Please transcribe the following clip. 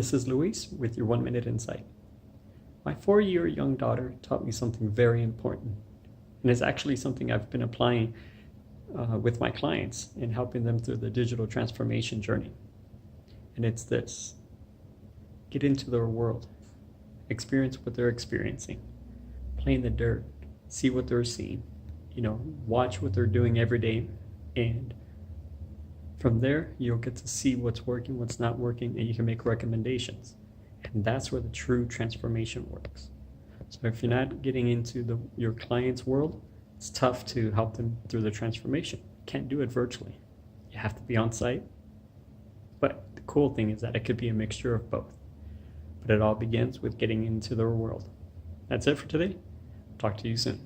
This is Luis with your 1 Minute Insight. My 4-year young daughter taught me something very important, and it's actually something I've been applying with my clients and helping them through the digital transformation journey. And it's this: get into their world, experience what they're experiencing, play in the dirt, see what they're seeing, watch what they're doing every day, and from there, you'll get to see what's working, what's not working, and you can make recommendations. And that's where the true transformation works. So if you're not getting into your client's world, it's tough to help them through the transformation. You can't do it virtually. You have to be on site. But the cool thing is that it could be a mixture of both. But it all begins with getting into their world. That's it for today. Talk to you soon.